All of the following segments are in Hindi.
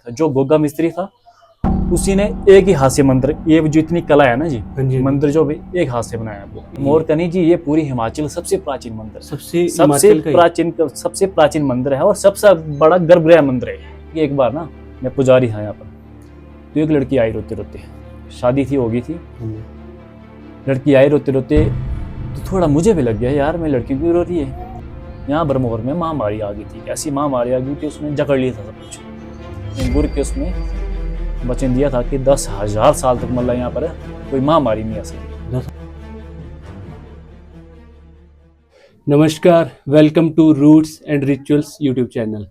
जो गोगा मिस्त्री था उसी ने एक ही हाथ से मंदिर, ये जो इतनी कला है ना जी, मंदिर जो भी एक हाथ से बनाया है। मोरकनी जी ये पूरी हिमाचल सबसे प्राचीन मंदिर, सबसे प्राचीन मंदिर है और सबसे बड़ा गर्भगृह मंदिर है। एक बार ना मैं पुजारी था यहाँ पर, तो एक लड़की आई रोते रोते, शादी थी, होगी थी, लड़की आई रोते रोते, तो थोड़ा मुझे भी लग गया यार मैं लड़की क्यों रो रही है। यहाँ भरमौर में महामारी आ गई थी, ऐसी महामारी आ गई थी उसने जकड़ लिया था सब कुछ। गुरु के उसने वचन दिया था कि 10,000 साल तक मतलब यहाँ पर कोई महामारी नहीं आ सकती। नमस्कार, welcome to Roots and Rituals YouTube channel.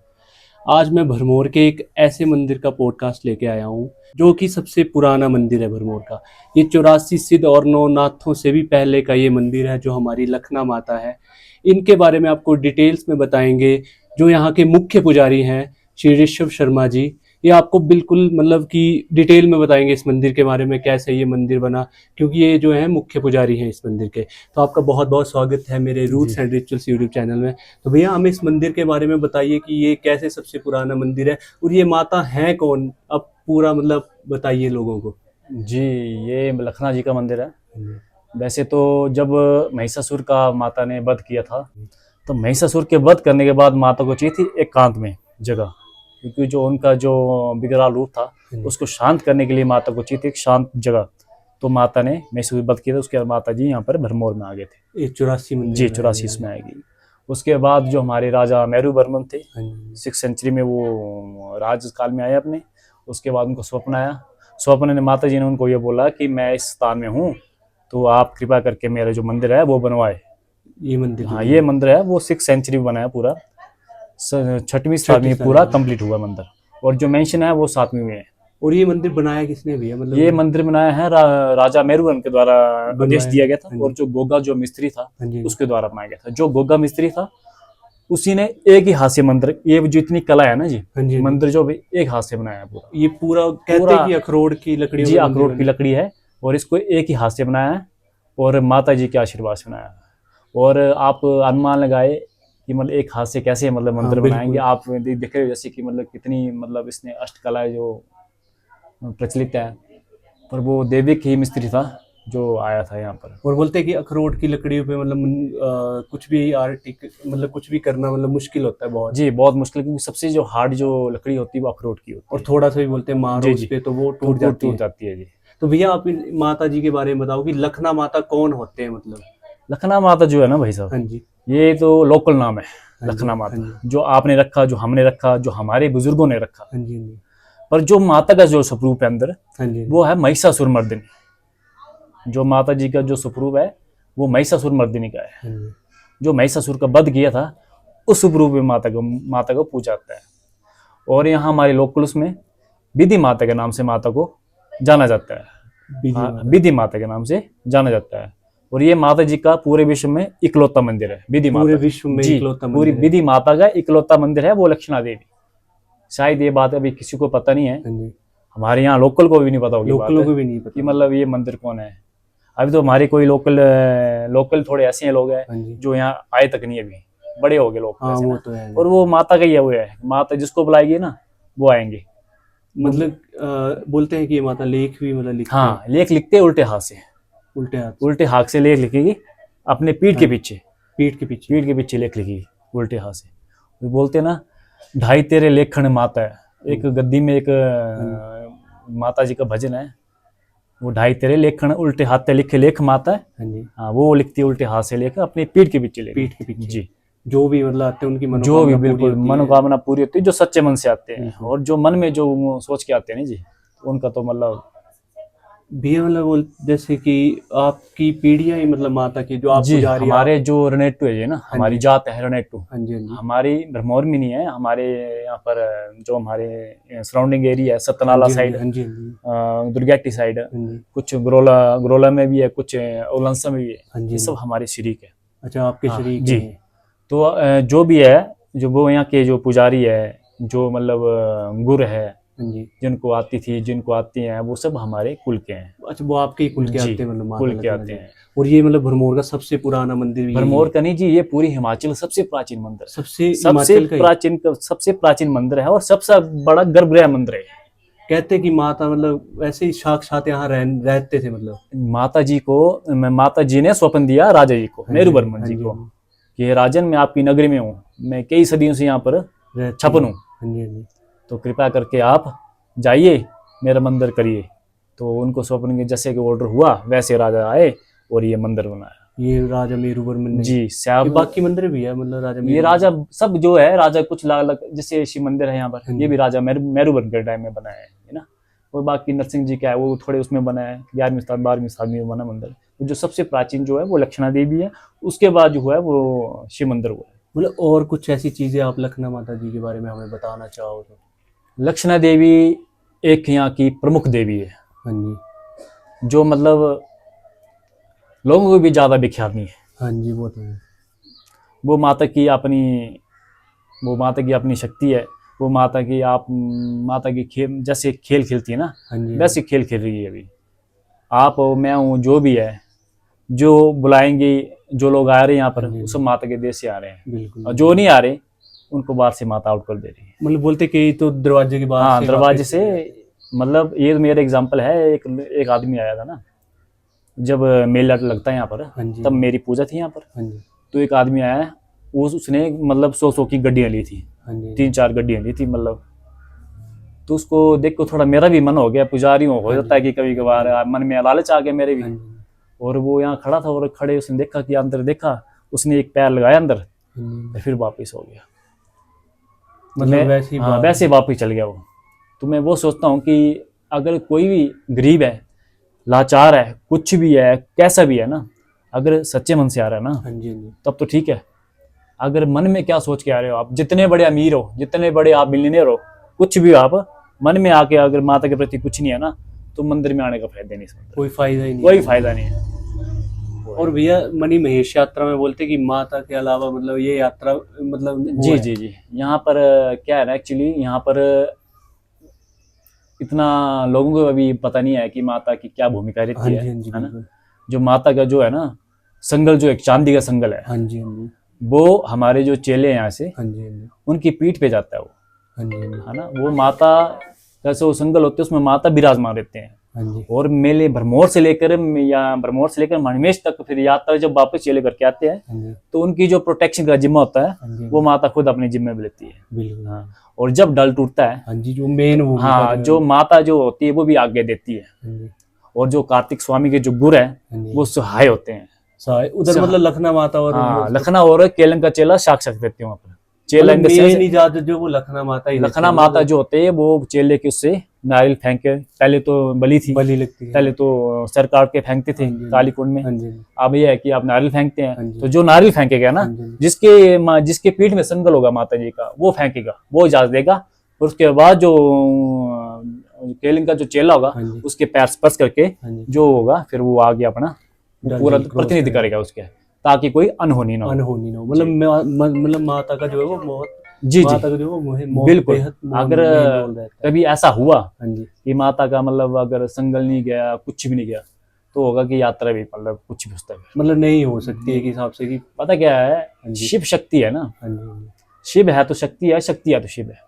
आज मैं भरमौर के एक ऐसे मंदिर का पॉडकास्ट लेके आया हूँ जो कि सबसे पुराना मंदिर है भरमौर का। ये 84 सिद्ध और 9 नाथों से भी पहले का ये मंदिर है, जो हमारी लखना माता है। इनके बारे में आपको डिटेल्स में बताएंगे। जो यहाँ के मुख्य पुजारी हैं श्री ऋषभ शर्मा जी, ये आपको बिल्कुल मतलब कि डिटेल में बताएंगे इस मंदिर के बारे में, कैसे ये मंदिर बना, क्योंकि ये जो है मुख्य पुजारी हैं इस मंदिर के। तो आपका बहुत बहुत स्वागत है मेरे Roots and Rituals YouTube channel में। तो भैया हमें इस मंदिर के बारे में बताइए कि ये कैसे सबसे पुराना मंदिर है और ये माता है कौन, अब पूरा मतलब बताइए लोगों को। जी, ये लखना जी का मंदिर है। वैसे तो जब महिषासुर का माता ने वध किया था, तो महिषासुर के वध करने के बाद माता को चाहिए थी एकांत में जगह, क्योंकि जो उनका जो विकराल रूप था उसको शांत करने के लिए माता को चाहिए थी एक शांत जगह। तो माता ने महिषासुर वध किया था, उसके बाद माता जी यहाँ पर भरमौर में आ गए थे। 84 मंदिर जी 84 में आएगी। उसके बाद जो हमारे राजा मेरू वर्मन थे, 6th सेंचुरी में वो राजकाल में आए अपने। उसके बाद उनको स्वप्न आया, स्वप्न ने माता जी ने उनको ये बोला कि मैं इस स्थान में हूँ, तो आप कृपा करके मेरा जो मंदिर है वो बनवाए। ये मंदिर, हाँ ये मंदिर है वो 6th सेंचुरी में बनाया, पूरा 6वीं शताब्दी में पूरा कंप्लीट हुआ मंदिर। और जो मेंशन है वो 7वीं में है। और ये मंदिर बनाया किसने भैया? मतलब ये मंदिर बनाया है राजा मेरुवन के द्वारा आदेश दिया गया था, और जो गोगा जो मिस्त्री था उसके द्वारा बनाया गया था। जो गोगा मिस्त्री था उसी ने एक ही हाथ से मंदिर, ये जो इतनी कला है ना जी, मंदिर जो भी एक हाथ से बनाया है पूरा। ये पूरा कहते हैं कि अखरोट की लकड़ी, जी अखरोट की लकड़ी है, और इसको एक ही हाथ से बनाया है और माता जी के आशीर्वाद से बनाया है। और आप अनुमान लगाए कि मतलब एक हाथ से कैसे मतलब मंदिर बनाएंगे। आप देख रहे हो जैसे कि मतलब कितनी मतलब इसने अष्टकला जो प्रचलित है, पर वो दैविक ही मिस्त्री था जो आया था यहाँ पर। और बोलते हैं कि अखरोट की लकड़ियों पे मतलब कुछ भी आर्टिक मतलब कुछ भी करना मतलब मुश्किल होता है बहुत। जी बहुत मुश्किल, क्योंकि सबसे जो हार्ड जो लकड़ी होती है वो अखरोट की होती है। और थोड़ा सा भी बोलते हैं मारो उस पे तो वो टूट जाती है। जी। तो भैया आप माता जी के बारे में बताओ कि लखना माता कौन होते हैं? मतलब लखना माता जो है ना भाई साहब, हाँ जी, ये तो लोकल नाम है लखना माता, जो आपने रखा, जो हमने रखा, जो हमारे बुजुर्गों ने रखा। हाँ जी, पर जो माता का जो स्वरूप है अंदर, वो है महिषासुर मर्दिनी। जो माता जी का जो स्वरूप है वो महिषासुर मर्दिनी का है। जो महिषासुर का वध किया था उस स्वरूप में माता को पूजा जाता है। और यहाँ हमारे लोकल उसमें विधि माता के नाम से माता को जाना जाता है। विधि माता के नाम से जाना जाता है। और ये माता जी का पूरे विश्व में इकलौता मंदिर है। विधि माता पूरे विश्व में इकलौता मंदिर, पूरी विधि माता का इकलौता मंदिर है वो लक्षणा देवी। शायद ये बात अभी किसी को पता नहीं है, हमारे यहाँ लोकल को भी नहीं पता होगी, लोकलों को भी नहीं पता कि मतलब ये मंदिर कौन है। अभी तो हमारे कोई लोकल थोड़े ऐसे लोग हैं जो यहाँ आए तक नहीं, अभी बड़े हो गए लोग। वो तो है। और वो माता का ही है, वो है माता जिसको बुलाएगी ना वो आएंगे। मतलब बोलते हैं कि ये माता लेख भी मतलब लिखते हैं। हाँ लेख लिखते हैं उल्टे हाथ से, उल्टे हाथ से लेख लिखेगी अपने पीठ के पीछे, पीठ के पीछे लेख लिखेगी उल्टे हाथ से। बोलते हैं ना ढाई तेरे लेखन माता है, एक गद्दी में एक माता जी का भजन है, वो ढाई तेरे लेखन उल्टे हाथ से लिखे लेख माता है। हाँ वो लिखती है उल्टे हाथ से लेकर अपने पीठ के पीछे जी। जो भी मतलब आते हैं उनकी जो भी बिल्कुल मनोकामना पूरी होती है, जो सच्चे मन से आते हैं और जो मन में जो सोच के आते हैं ना जी, उनका तो मतलब भी मतलब जैसे कि आपकी पीढ़ियां ही मतलब माता की जो आप जी, हमारे जो रनेटू है ना, हमारी जात है रनेटू। हमारी भरमौर में नहीं है, हमारे यहाँ पर जो हमारे सराउंडिंग एरिया है, सतनाला साइड, दुर्गाटी साइड, कुछ गरोला में भी है, कुछ उलंसा में भी है, ये सब हमारे शरीक है। अच्छा, आपके शरीक जी। तो जो भी है, जो वो यहाँ के जो पुजारी है, जो मतलब गुरु है, हाँ जी। जिनको आती थी, जिनको आती हैं, वो सब हमारे कुल के हैं। अच्छा, वो आपके ही कुल के जी, आते हैं, मतलब माता कुल के लक्ष्मण आते जी। हैं। और ये मतलब भरमौर का सबसे पुराना मंदिर भी यही भरमौर है? का नहीं जी, ये पूरी हिमाचल का सबसे प्राचीन मंदिर है। सबसे हिमाचल का ही? सबसे प्राचीन मंदिर है और सबसे बड़ा गर्भगृह मंदिर है। कहते कि माता मतलब वैसे ही साक्षात यहाँ रहते थे मतलब? माता जी ने स्वप्न दिया राजा जी को, हाँ मेरू जी, वर्मन हाँ जी जी, को, हाँ जी। कि हे राजन, मैं आपकी नगरी में हूँ, मैं कई सदियों से यहाँ पर रहती छपन है। हूँ, हाँ जी, हाँ जी। तो कृपा करके आप जाइए, मेरा मंदिर करिए। तो उनको स्वप्न के जैसे कि ऑर्डर हुआ, वैसे राजा आए और ये मंदिर बनाया। ये राजा मेरुवर्मन ने? जी, ये श्याम। बाकी मंदिर भी है मतलब राजा ये मेरुवर्मन? राजा सब जो है, राजा कुछ लाख लाख, जैसे शिव मंदिर है यहाँ पर, हाँ ये जी। भी राजा मेरुवर्मन के टाइम में बनाया है ना। और बाकी नरसिंह जी का है, वो थोड़े उसमें बना है 11वीं 12वीं सदी में बना मंदिर। तो जो सबसे प्राचीन जो है वो लक्षणा देवी है, उसके बाद जो है वो शिव मंदिर हुआ है। मतलब और कुछ ऐसी चीजें आप लखना माता जी के बारे में हमें बताना चाहो तो? लक्षणा देवी एक यहाँ की प्रमुख देवी है, हाँ जी, जो मतलब लोगों को भी ज्यादा विख्यात नहीं है। हाँ जी, वो तो है। वो माता की अपनी वो माता की अपनी शक्ति है। वो माता की खेल, जैसे खेल खेलती है ना, हाँ जी, वैसे खेल खेल रही है अभी। आप हो, मैं हूँ, जो भी है, जो बुलाएंगे, जो लोग आ रहे हैं यहाँ पर, हाँ जी, वो सब माता के देश से आ रहे हैं। बिल्कुल। और जो नहीं आ रहे, उनको बाहर से माता आउट कर दे रही है। मतलब बोलते कि तो दरवाजे के बाहर हाँ, से दरवाजे वापस से। चले जाते हैं। मतलब ये तो मेरा एग्जाम्पल है। एक आदमी आया था ना, जब मेला लगता है यहाँ पर, हाँ जी, तब मेरी पूजा थी यहाँ पर। हाँ जी, तो एक आदमी आया, उसने मतलब 100 की गड्डियाँ ली थी, हाँ जी, 3-4 गड्डियाँ ली थी मतलब। तो उसको देख को थोड़ा मेरा भी मन हो गया, पुजारी हो हाँ जाता है जी, कि कभी कभार मन में लालच आ गया मेरे भी। हाँ जी, और वो यहाँ खड़ा था, और खड़े उसने देखा कि अंदर देखा, उसने एक पैर लगाया अंदर, हाँ जी। और फिर वापस हो गया। तो मतलब मैं, वैसी हाँ, बात वैसे है। वापस चल गया वो। तो मैं वो सोचता हूँ कि अगर कोई भी गरीब है, लाचार है, कुछ भी है, कैसा भी है ना, अगर सच्चे मन से आ रहा है ना, हाँ जी, हाँ जी, तब तो ठीक है। अगर मन में क्या सोच के आ रहे हो, आप जितने बड़े अमीर हो, जितने बड़े आप मिलियनेयर हो, कुछ भी हो, आप मन में आके अगर माता के प्रति कुछ नहीं है ना, तो मंदिर में आने का फायदा नहीं है। कोई फायदा ही नहीं कोई है। फायदा नहीं है। और भैया मणि महेश यात्रा में बोलते कि माता के अलावा मतलब ये यात्रा मतलब वो जी है। जी जी, यहाँ पर क्या है ना, एक्चुअली यहाँ पर इतना लोगों को अभी पता नहीं है कि माता की क्या भूमिका हाँ रहती जी, हाँ जी, है ना। बिल्कुल। जो माता का जो है ना संगल, जो एक चांदी का संगल है, हाँ जी, हाँ जी, वो हमारे जो चेले हैं यहाँ से, हाँ जी, हाँ जी, उनकी पीठ पे जाता है वो, हाँ जी, हाँ जी, है ना। वो माता जैसे वो संगल होते हैं, उसमें माता विराजमान रहते हैं। हाँ जी, और मेले भरमौर से लेकर मणिमेश तक फिर यात्रा जब वापस चेले करके आते हैं, हाँ जी, तो उनकी जो प्रोटेक्शन का जिम्मा होता है, हाँ जी, वो माता खुद अपने जिम्मे में लेती है। बिल्कुल। हाँ, और जब डल टूटता है, हाँ जी, जो मेन भूमिका हाँ, जो माता जो होती है वो भी आज्ञा देती है। हाँ जी, और जो कार्तिक स्वामी के जो गुरु हैं, हाँ जी, वो सहाय होते हैं। उधर मतलब लखना माता और हाँ, लखना और केलंग का चेला साक्षात रहते हैं वहाँ पर। चेला मतलब इन द सेंस, मेन इजाजत जो वो लखना माता ही लखना रहती है, माता जो होते हैं, वो चेले के उससे नारियल फेंक के, पहले तो बलि थी, बलि लगती है। पहले तो सर काट के फेंकते थे हाँ जी, काली कुंड में। हाँ जी, अब ये है कि आप नारियल फेंकते हाँ हैं, जी, तो जो नारियल फेंकेगा ना, हाँ जी, जिसके पीठ में संगल होगा माता जी का, वो फेंकेगा, वो इजाजत देगा। और उसके बाद जो केलिंग का जो चेला होगा, हाँ जी, उसके पैर स्पर्श करके हाँ जी, जो होगा, फिर वो आगे अपना डल पूरा जल क्रॉस प्रतिनिधि करेगा। करेगा उसके, ताकि कोई अनहोनी ना हो। अनहोनी ना हो। मतलब मतलब माता का जो है वो बहुत, जी जी, माता का जो है वो बिल्कुल। बेहद अगर मेन रोल रहता है। कभी ऐसा हुआ हाँ जी, कि माता का मतलब अगर संगल नहीं गया, कुछ भी नहीं गया, तो होगा कि यात्रा भी मतलब कुछ भी उसका। मतलब नहीं हो सकती है, एक हिसाब से कि पता क्या है, हाँ जी, शिव शक्ति है ना, हाँ जी, हाँ जी, शिव है तो शक्ति है, शक्ति है तो शिव है।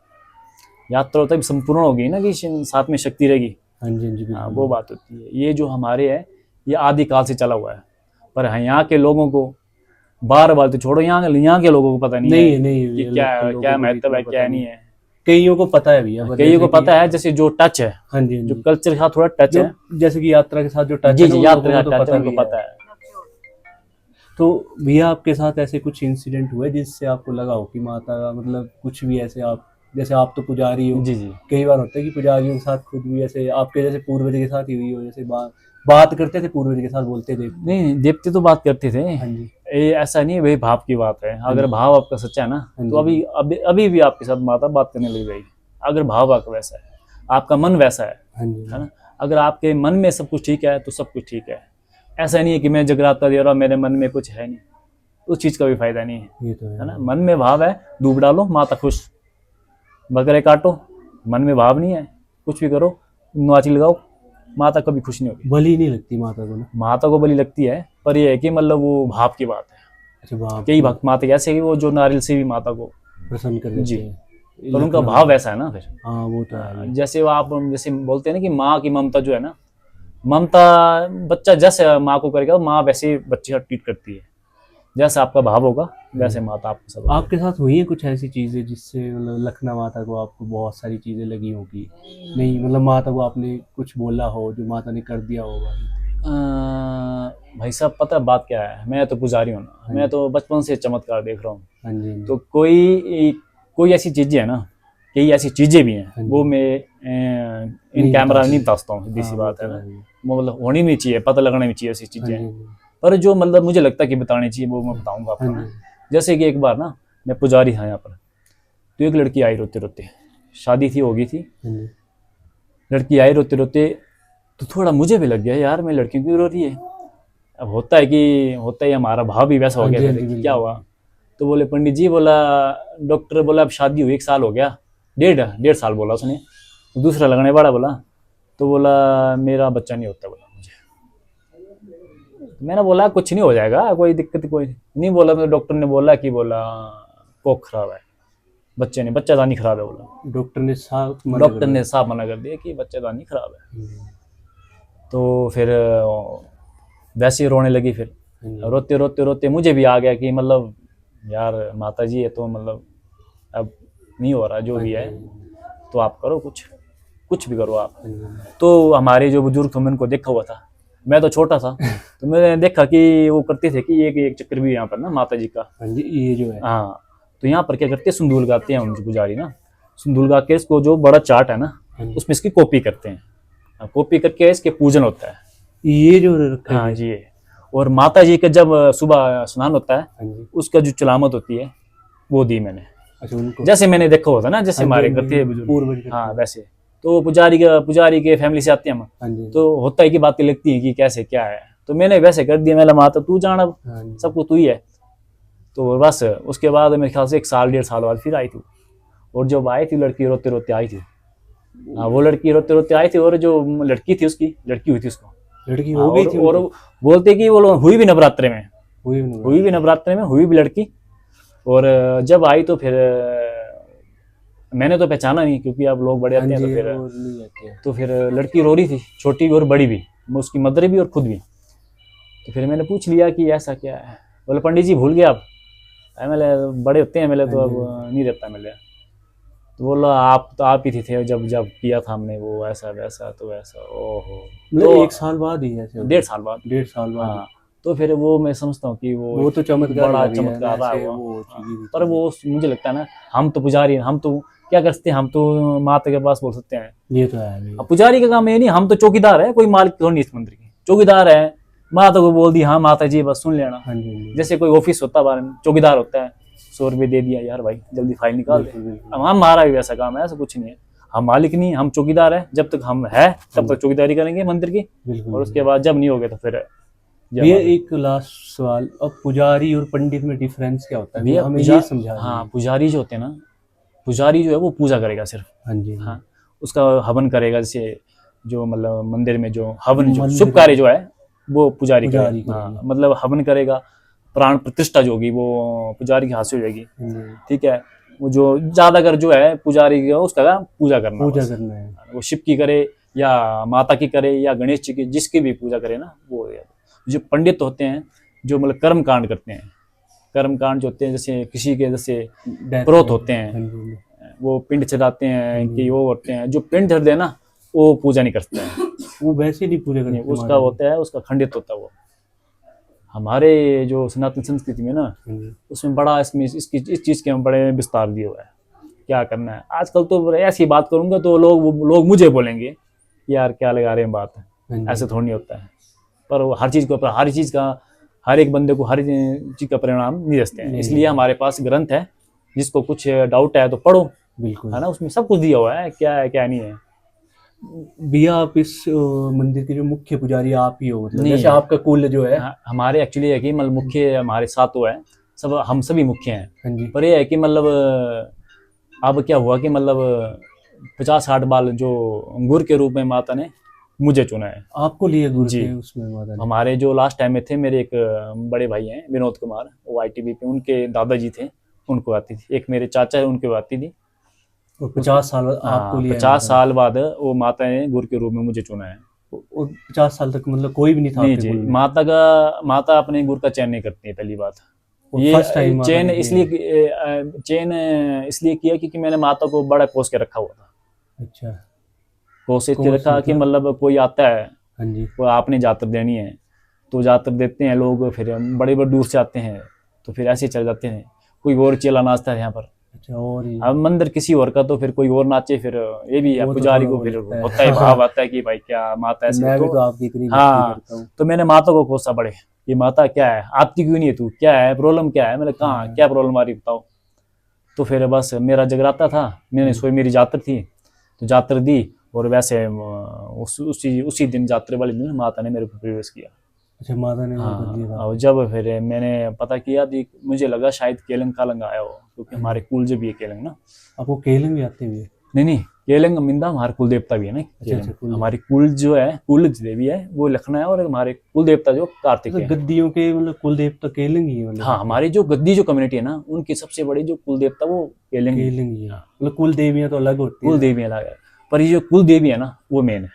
यात्रा तब संपूर्ण होगी ना कि साथ में शक्ति रहेगी। हाँ जी, हाँ जी, हाँ, बिल्कुल। वो बात होती है। ये जो हमारे है, ये आदि काल से चला हुआ है। पर हाँ, यहाँ के लोगों को, बार बार तो छोड़ो, यहाँ के लोगों को पता नहीं है नहीं कि ये क्या लोकल लोगों क्या को भी महत्व इतना है, पता क्या नहीं नहीं है। कईयों को पता है भैया, पर कईयों को जैसे कि- पता है, जैसे जो टच है, हाँ जी, हाँ जो जी, कल्चर के साथ थोड़ा टच है, जैसे कि यात्रा के साथ जो टच जी है ना, जी, उन यात्रा लोगों का को तो टच है, पता उनको भी पता है। है। तो भैया आपके साथ ऐसे कुछ इंसिडेंट हुए जिससे आपको लगा हो कि माता का मतलब कुछ भी ऐसे, आप जैसे आप तो पुजारी हो, जी जी, कई बार होता है कि पुजारियों के साथ खुद भी ऐसे आपके जैसे पूर्वज के साथ ही हुई हो, जैसे बात करते थे पूर्वज के साथ, बोलते थे। नहीं, देवते तो बात करते थे। हाँ जी, ये ऐसा नहीं है भाई, भाव की बात है। हाँ अगर जी, भाव आपका सच्चा है ना, हाँ तो जी, अभी भी आपके साथ माता बात करने लग जाएगी। अगर भाव आपका वैसा है, आपका मन वैसा हाँ जी, है ना। अगर आपके मन में सब कुछ ठीक है, तो सब कुछ ठीक है। ऐसा नहीं है कि मैं जगराता दे रहा हूँ, मेरे मन में कुछ है नहीं, उस चीज का भी फायदा नहीं है, ये तो है ना। मन में भाव है, दूब डालो, माता खुश। बकरे काटो, मन में भाव नहीं है, कुछ भी करो, नाची लगाओ, माता कभी खुश नहीं होगी। बलि नहीं लगती माता को ना? माता को बलि लगती है, पर ये है कि मतलब वो भाव की बात है। अच्छा, भाव कई भक्त माता ऐसे कि वो जो नारियल से भी माता को प्रसन्न कर देते जी, हैं। पर उनका भाव वैसा है ना फिर। हाँ वो तो है। जैसे वो आप जैसे बोलते हैं ना कि माँ की ममता जो है ना, ममता बच्चा जैसे माँ को करेगा, माँ वैसे ही बच्चे का ट्रीट करती है। जैसा आपका भाव होगा वैसे माता आपके साथ होगी। आपके साथ हुई है कुछ ऐसी चीजें जिससे मतलब लखना माता को आपको बहुत सारी चीजें लगी होगी? नहीं मतलब माता को आपने कुछ बोला हो जो माता ने कर दिया होगा? भाई साहब पता है बात क्या है, मैं तो पुजारी हूँ ना, मैं तो बचपन से चमत्कार देख रहा हूँ। हाँ जी, हाँ जी। तो कोई ऐसी चीजें है ना, कई ऐसी चीजें भी हैं, वो मैं इन कैमरा नहीं बताता हूँ, सीधी सी बात है ना। वो मतलब होनी नहीं चाहिए, पता लगना भी चाहिए ऐसी चीजें, पर जो मतलब मुझे लगता है कि बतानी चाहिए वो मैं बताऊंगा आपको ना। जैसे कि एक बार ना मैं पुजारी था यहाँ पर, तो एक लड़की आई रोते रोते, शादी थी, हो गई थी, लड़की आई रोते रोते, तो थोड़ा मुझे भी लग गया यार, मैं लड़की क्यों रो रही है। अब होता है हमारा भाव भी वैसा हो गया था, क्या हुआ। तो बोले पंडित जी, बोला डॉक्टर बोला अब शादी हुई 1 साल हो गया, डेढ़ साल बोला उसने, तो दूसरा लगने वाला बोला, तो बोला मेरा बच्चा नहीं होता बोला मुझे। मैंने बोला कुछ नहीं हो जाएगा, कोई दिक्कत कोई नहीं बोला। तो डॉक्टर ने बोला कि बोला कोख खराब है, बच्चादानी खराब है बोला। डॉक्टर ने साफ मना कर दिया कि बच्चादानी खराब है। तो फिर वैसे ही रोने लगी। फिर रोते रोते रोते मुझे भी आ गया कि मतलब यार माता जी ये तो मतलब अब नहीं हो रहा, जो भी है तो आप करो, कुछ भी करो आप। तो हमारे जो बुजुर्ग थे उनको देखा हुआ था, मैं तो छोटा था, तो मैंने देखा कि वो करते थे कि एक चक्कर भी यहाँ पर ना माता जी का, ये जो है हाँ, तो यहाँ पर क्या करते हैं, सुंदूल गाते हैं उनकी पुजारी ना, सुंदूल गा के इसको जो बड़ा चार्ट है ना उसमें इसकी कॉपी करते हैं, कॉपी करके इसके पूजन होता है। ये जो हाँ जी। और माता जी का जब सुबह स्नान होता है, उसका जो चलामत होती है वो दी मैंने। अच्छा, उनको जैसे मैंने देखा होता ना, जैसे हमारे घर थे बुजुर्ग, हाँ वैसे। तो पुजारी के फैमिली से आते हैं हम, तो होता है कि बातें लगती हैं कि कैसे क्या है, तो मैंने वैसे कर दिया। मैंने माता तू जान, अब सब कुछ तू ही है। तो बस उसके बाद मेरे ख्याल से 1-1.5 साल बाद फिर आई थी, और जब आई थी लड़की रोते रोते आई थी, हाँ वो लड़की रोते रोते आई थी, और जो लड़की थी उसकी लड़की हुई थी, उसको लड़की हो गई थी। और बोलते कि वो हुई भी नवरात्रे में, हुई भी लड़की। और जब आई तो फिर मैंने तो पहचाना नहीं, क्योंकि अब लोग बड़े आते हैं, तो फिर लड़की रो रही थी, छोटी भी और बड़ी भी, उसकी मदर भी और खुद भी। तो फिर मैंने पूछ लिया कि ऐसा क्या है, बोले पंडित जी भूल गए आप। मैंने बड़े होते हैं, मेरे तो अब नहीं रहता मेरे। तो बोला आप ही थे जब किया था हमने वो ऐसा वैसा, तो ऐसा ओहो, तो 1 साल बाद ही ऐसे 1.5 साल बाद, 1.5 साल बाद। हाँ, तो फिर वो मैं समझता हूँ कि वो तो चमत्कार, बड़ा चमत्कार रहा वो। पर वो मुझे लगता है ना, हम तो पुजारी, हम तो क्या कर सकते हैं, हम तो माता के पास बोल सकते हैं। ये तो है, पुजारी का काम ये नहीं, हम तो चौकीदार है, कोई मालिक तो नहीं इस मंदिर की, चौकीदार है। माता को बोल दी, हाँ माता जी बस सुन लेना। जैसे कोई ऑफिस होता है, चौकीदार होता है, 100 रुपये दे दिया, यार भाई जल्दी फाइल निकाल दे। अब हमारा भी वैसा काम है, ऐसा कुछ नहीं है, हम मालिक नहीं, हम चौकीदार है। जब तक हम है तब तक चौकीदारी करेंगे मंदिर की, और उसके बाद जब नहीं होगे तो फिर। ये एक लास्ट सवाल, अब पुजारी और पंडित में डिफरेंस क्या होता है, हमें ये समझा। हाँ, पुजारी जो होते हैं ना, पुजारी जो है वो पूजा करेगा सिर्फ, हाँ जी, हाँ, उसका हवन करेगा। जैसे जो मतलब मंदिर में जो हवन, जो शुभ कार्य जो है वो पुजारी करेगा, हाँ, मतलब हवन करेगा। प्राण प्रतिष्ठा जो होगी वो पुजारी के हाथ से हो जाएगी, ठीक है। वो जो ज्यादातर जो है पुजारी का, उसका पूजा करना है, वो शिव की करे या माता की करे या गणेश जी की, जिसकी भी पूजा करे ना वो। जो पंडित होते हैं जो मतलब कर्म कांड करते हैं, कर्म कांड जो होते हैं, जैसे किसी के जैसे प्रोत होते हैं, वो पिंड चढ़ाते हैं कि वो होते हैं, जो पिंड चढ़ दे ना वो पूजा नहीं करते हैं, वो वैसे नहीं पूजा करते, उसका होता है, उसका खंडित होता है वो। हमारे जो सनातन संस्कृति में ना, उसमें बड़ा इसमें इस चीज के बड़े विस्तार दिया हुआ है, क्या करना है। आजकल तो ऐसी बात करूंगा तो लोग मुझे बोलेंगे यार क्या लगा रहे हैं बात, ऐसे थोड़ी नहीं होता है। पर हर चीज का हर एक बंदे को हर चीज का परिणाम नहीं दसते हैं, इसलिए हमारे पास ग्रंथ है, जिसको कुछ डाउट है तो पढ़ो, बिल्कुल है ना, उसमें सब कुछ दिया हुआ है क्या नहीं है। भैया आप इस मंदिर के जो मुख्य पुजारी आप ही हो, मतलब जैसे आपका कुल जो है। हमारे एक्चुअली है कि मतलब मुख्य हमारे साथ तो है, हम सभी मुख्य हैं, पर ये है कि मतलब अब क्या हुआ कि मतलब 50-60 बाल जो गुर के रूप में माता ने मुझे चुना है। आपको लिए गुरु जी। के उसमें माता ने? हमारे जो लास्ट टाइम में थे, मेरे एक बड़े भाई हैं विनोद कुमार, वो ITB पे, उनके दादाजी थे, उनको आती थी। एक मेरे चाचा है, उनको आती थी। और 50 साल आपको लिए? 50 साल बाद वो माता ने गुरु के रूप में मुझे चुना है। और 50 साल तक मतलब कोई भी नहीं था नहीं आपके जी, कुल में? माता अपने गुरु का चयन नहीं करती है, पहली बात। और ये फर्स्ट टाइम माता चयन ने इसलिए किया क्योंकि मैंने माता को बड़ा कोस के रखा हुआ था। अच्छा। कोशिश के कोस रखा कि मतलब कोई आता है, हाँ जी। वो आपने जातर देनी है तो जातर देते हैं लोग, फिर बड़े बड़े दूर से आते हैं तो फिर ऐसे चले जाते हैं। कोई और चेला नाचता है यहाँ पर, अच्छा। और ये अब मंदिर किसी और का तो फिर कोई और नाचे, फिर ये भी वो तो पुजारी थोड़ा को वो फिर लगता है। होता है, भाव आता है कि भाई क्या माता ऐसे मैं भी तो तो आपकी इतनी भक्ति हाँ। करता हूँ। तो मैंने माता को कोसा बड़े, ये माता क्या है, आती क्यों नहीं है तू, क्या है प्रॉब्लम, क्या है? मैंने कहा क्या प्रॉब्लम आ रही बताओ। तो फिर बस मेरा जगराता था, मैंने सोई, मेरी जातर थी तो जातर दी, और वैसे उसी दिन, जात्रे वाले दिन माता ने मेरे को प्रवेश किया। अच्छा, माता ने वो कर दिया था? और जब फिर मैंने पता किया थी, मुझे लगा शायद केलंग कालंग आया हो, क्योंकि हमारे कुल जो भी है केलंग ना। आपको केलंग भी आते हुए? नहीं, केलंग मिंदा हमारे कुल देवता भी है ना। अच्छा, कुल हमारी कुल जो है, कुल देवी है वो लखना है, और हमारे कुल देवता जो कार्तिक है। गद्दियों के मतलब कुल देवता केलंग ही है मतलब? हाँ, हमारी जो गद्दी जो कम्युनिटी है ना, उनकी सबसे बड़ी जो कुल देवता वो केलंग ही है। मतलब कुल देवियां तो अलग होती है? कुल देवी अलग है, पर ये जो कुल देवी है ना वो मेन है।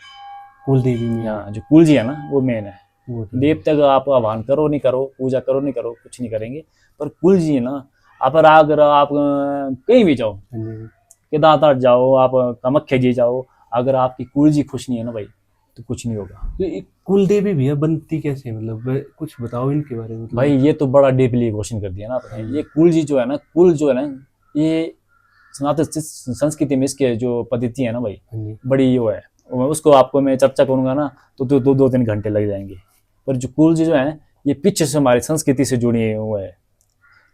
कुल देवी में? हाँ, जो कुल जी है ना वो मेन है। वो तो देवता का आप आह्वान करो नहीं करो, पूजा करो नहीं करो, कुछ नहीं करेंगे, पर कुल जी है ना। अगर आप कहीं भी जाओ, हाँ जी। केदारनाथ जाओ, आप कामाख्या जी जाओ, अगर आपकी कुल जी खुश नहीं है ना भाई, तो कुछ नहीं होगा। तो एक कुल देवी भी है, बनती कैसे है? मतलब कुछ बताओ इनके बारे में। भाई ये तो बड़ा डीपली क्वेश्चन कर दिया ना आपने। ये कुल जी जो है ना, कुल जो है ना, ये सनातन संस्कृति में इसके जो पद्धति है ना भाई, हाँ जी। बड़ी वो है। उसको आपको मैं चर्चा करूंगा ना तो 2-3 घंटे लग जाएंगे। पर जो कुल जी जो है, ये पीछे से हमारी संस्कृति से जुड़ी हुए है,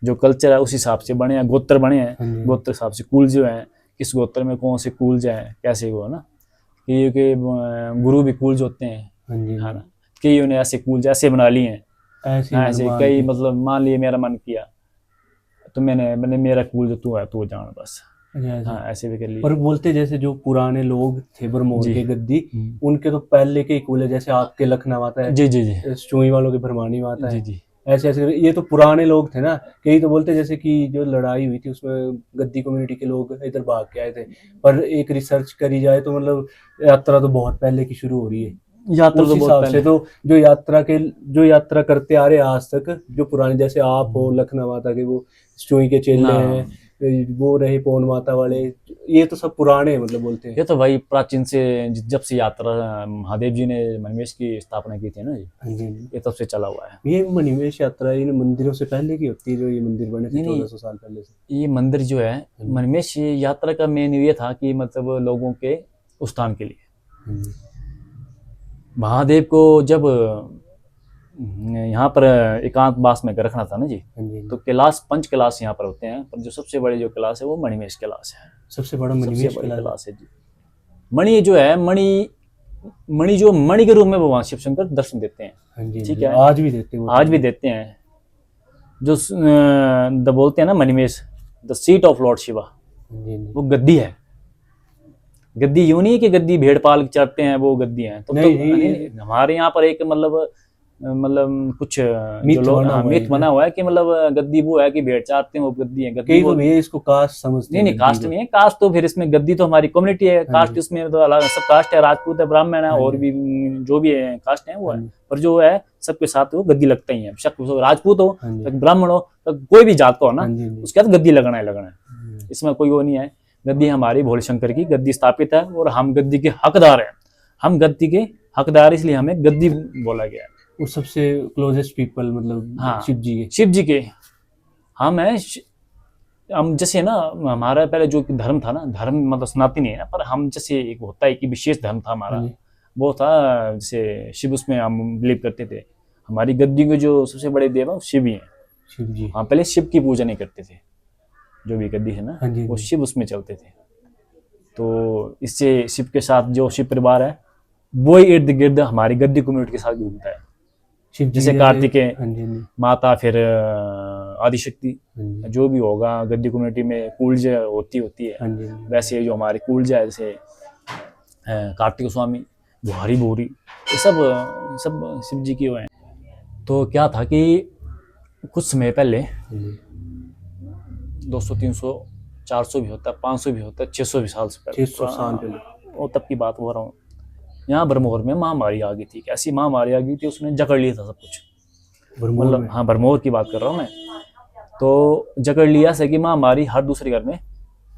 जो कल्चर है उस हिसाब से बने हैं, गोत्र बने हैं। हाँ जी। गोत्र हिसाब से कुल जो है, किस गोत्र में कौन से कुल जो है, कैसे वो है ना, कि गुरु भी कुल होते हैं, हाँ जी। है ना। कई ने ऐसे कुल जैसे बना लिए हैं, ऐसे मान कई के। मतलब मान लिए मेरा मन किया तो मैंने मेरा कुल जो तू है तू जान बस। अच्छा, हाँ, ऐसे भी कर लिए। पर बोलते जैसे जो पुराने लोग थे भरमौर जी। के गद्दी, उनके तो पहले के ही कुल है, जैसे आपके लखनऊ आता है, जी जी जी चुई वालों के भरमानी में आता जी है, जी। ऐसे ऐसे ये तो पुराने लोग थे ना। कई तो बोलते जैसे कि जो लड़ाई हुई थी उसमें गद्दी कम्युनिटी के लोग इधर भाग के आए थे, पर एक रिसर्च करी जाए तो मतलब यात्रा तो बहुत पहले की शुरू हो रही है। यात्रा उस तो बहुत हिसाब पहले। से तो जो यात्रा करते आ रहे हैं आज तक, जो पुराने जैसे आप हो लखनऊ माता के, वो चुई के चेले हैं, वो रहे पौन माता वाले, ये तो सब पुराने हैं मतलब बोलते हैं। ये तो भाई प्राचीन से, जब से यात्रा महादेव जी ने मणिमेश की स्थापना की थी ना जी, हाँ जी। ये तब से चला हुआ है। ये मणिमेश यात्रा इन मंदिरों से पहले की होती है, जो ये मंदिर बने थे 1400 साल पहले से? ये मंदिर जो है, मणिमेश यात्रा का मेन ये था कि मतलब लोगों के उत्थान के लिए। महादेव को जब यहाँ पर एकांत वास में रखना था ना जी, तो कैलाश 5 कैलाश यहाँ पर होते हैं, पर जो सबसे बड़े जो कैलाश है वो मणिमेश कैलाश है। सबसे बड़ा मणिमेश कैलाश है जी। मणि जो है, मणि के रूप में भगवान शिव शंकर दर्शन देते हैं। ठीक है, आज भी देते हैं। आज भी देते हैं। जो बोलते हैं ना Manimahesh, the seat of Lord Shiva, वो गद्दी है। गद्दी यूं नहीं कि गद्दी भेड़ पाल चढ़ते हैं वो गद्दी है, तो नहीं, हमारे यहाँ पर एक मतलब कुछ जो लोग मिथ बना हुआ है कि मतलब गद्दी वो है कि भेड़ चारते हैं वो गद्दी है। गद्दी तो ये इसको कास्ट समझते हैं। नहीं, कास्ट नहीं है। कास्ट तो फिर इसमें गद्दी तो हमारी कम्युनिटी है, कास्ट इसमें तो अलग सब कास्ट है, राजपूत है, ब्राह्मण है, और भी जो भी है कास्ट है वो है, पर जो है सबके साथ वो गद्दी लगता ही है। राजपूत हो, ब्राह्मण हो, कोई भी जात हो ना, उसके बाद गद्दी लगना है। इसमें कोई वो नहीं है। गद्दी हमारी भोले शंकर की गद्दी स्थापित है, और हम गद्दी के हकदार हैं। हम गद्दी के हकदार, इसलिए हमें गद्दी बोला गया है। वो सबसे क्लोजेस्ट पीपल मतलब शिव जी के हम हैं। हम जैसे ना, हमारा पहले जो धर्म था ना, धर्म मतलब सनातनी है ना, पर हम जैसे एक होता है कि विशेष धर्म था हमारा, वो था जैसे शिव, उसमें हम बिलीव करते थे। हमारी गद्दी के जो सबसे बड़े देव है शिव ही हैं। शिव जी। हम पहले शिव की पूजा नहीं करते थे, जो भी गद्दी है ना वो शिव उसमें चलते थे। तो इससे शिव के साथ जो शिव परिवार है वो इर्द गिर्द हमारी गद्दी कम्युनिटी के साथ घूमता है। जैसे कार्तिकेय माता, फिर आदिशक्ति जो भी होगा गद्दी कम्युनिटी में कूलजा होती है, वैसे जो हमारी कूलजा है जैसे कार्तिक स्वामी, बुहारी बोरी, ये सब शिव जी की वो हैं। तो क्या था कि कुछ समय पहले 200 300 400 भी होता है, 500 भी होता है, 600 भी साल से पहले, 600 साल पहले, और तब की बात हो रहा हूँ। यहाँ भरमौर में महामारी आ गई थी, ऐसी महामारी आ गई थी उसने जकड़ लिया था सब कुछ, मतलब हाँ भरमौर की बात कर रहा हूँ मैं। तो जकड़ लिया से कि महामारी हर दूसरे घर में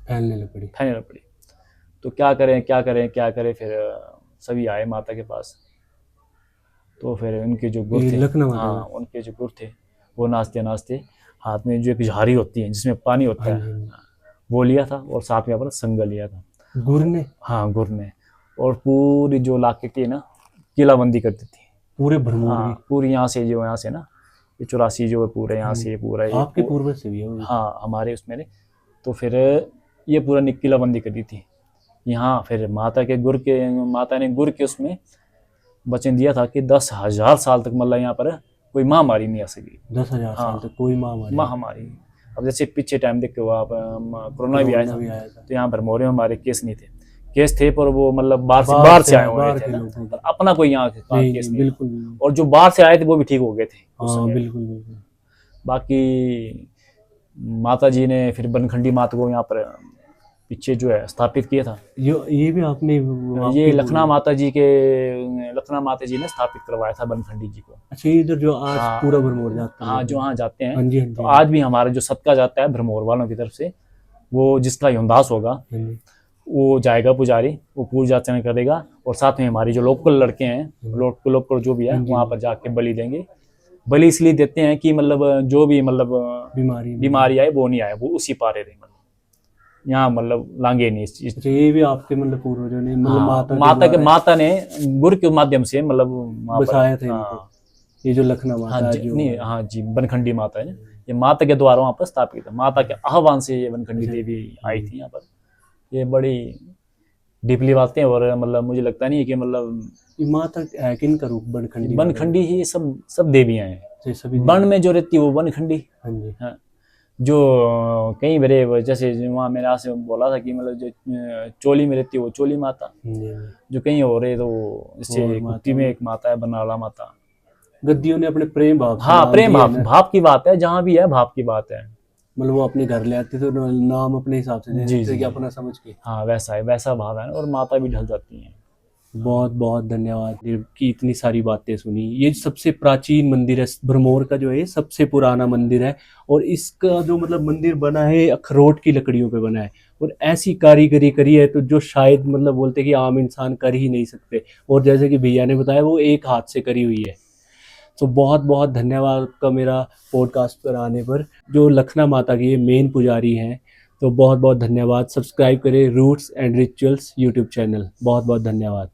फैलने लग पड़ी। तो क्या करें, फिर सभी आए माता के पास। तो फिर उनके जो गुरु थे, हाँ उनके जो गुरु थे वो नाचते नाचते हाथ में जो एक झारी होती है जिसमें पानी होता है वो लिया था, और साथ में अपना संग लिया था गुरु ने। हाँ गुरु ने, और पूरी जो इलाके की ना किलाबंदी कर दी थी पूरे भरमौर। हाँ पूरी यहाँ से ना ये 84 जो है पूरे यहाँ से पूरा आपके पूर्वज से भी है? हाँ हमारे उसमें ने। तो फिर ये पूरा किलाबंदी कर दी थी यहाँ। फिर माता ने गुरु के उसमें वचन दिया था कि 10,000 साल तक मतलब यहाँ पर कोई महामारी नहीं आ सकी। 10,000 साल तक कोई महामारी। अब जैसे पीछे टाइम देखते हो आप, कोरोना भी आया था, तो यहाँ भरमौर में हमारे केस नहीं थे, पर वो मतलब बाहर से आए हुए थे ना, तो अपना कोई यहाँ केस नहीं, बिल्कुल। और जो बाहर से आए थे वो भी ठीक हो गए थे बिल्कुल। बाकी माता जी ने फिर बनखंडी माता को यहाँ पर पीछे जो है स्थापित किया था। ये भी आपने ये लखना माता जी ने स्थापित करवाया था बनखंडी जी को। अच्छा, इधर जो आज पूरा भरमौर जाता है, हाँ जो वहाँ जाते हैं, तो आज भी हमारा जो सदका जाता है भरमौर वालों की तरफ से, वो जिसका योमदास होगा वो जाएगा पुजारी, वो पूजा अर्चना करेगा, और साथ में हमारी जो लोकल लड़के हैं, लोकल जो भी है वहाँ पर जाके बलि देंगे। बलि इसलिए देते हैं कि मतलब जो भी मतलब बीमारी आए वो नहीं आए, वो उसी पारे रहे, मतलब यहाँ मतलब लांगे नहीं इस चीज। ये भी आपके मतलब पूर्वजों ने माता ने गुरु के माध्यम से मतलब बसाया था ये जो लखना माता हाँ जी बनखंडी माता है, ये माता के द्वारा वहाँ पर स्थापित है। माता के आह्वान से ये बनखंडी देवी आई थी यहाँ पर। ये बड़ी डीपली बातें, और मतलब मुझे लगता नहीं है कि मतलब माता है किनका रूप बनखंडी ही सब देवियां हैं। वन में जो रहती है वो बनखंडी, हाँ जो कहीं बड़े जैसे वहाँ मेरे से बोला था कि मतलब जो चोली में रहती है वो चोली माता, जो कहीं हो रहे तो इससे कुत्ती में एक माता है बनाला माता। गद्दियों ने अपने प्रेम भाव, हाँ प्रेम भाव की बात है, जहाँ भी है भाव की बात है, मतलब वो अपने घर ले आते तो नाम अपने हिसाब से देते कि अपना समझ के, हाँ वैसा भाव है, और माता भी ढल जाती है। बहुत बहुत धन्यवाद कि इतनी सारी बातें सुनी। ये सबसे प्राचीन मंदिर है भरमौर का, जो है सबसे पुराना मंदिर है, और इसका जो मतलब मंदिर बना है अखरोट की लकड़ियों पे बना है, और ऐसी कारीगरी करी है तो जो शायद मतलब बोलते कि आम इंसान कर ही नहीं सकते, और जैसे कि भैया ने बताया वो एक हाथ से करी हुई है। तो बहुत बहुत धन्यवाद आपका मेरा पॉडकास्ट पर आने पर। जो लखना माता की मेन पुजारी हैं, तो बहुत बहुत धन्यवाद। सब्सक्राइब करें Roots and Rituals YouTube channel. बहुत बहुत धन्यवाद।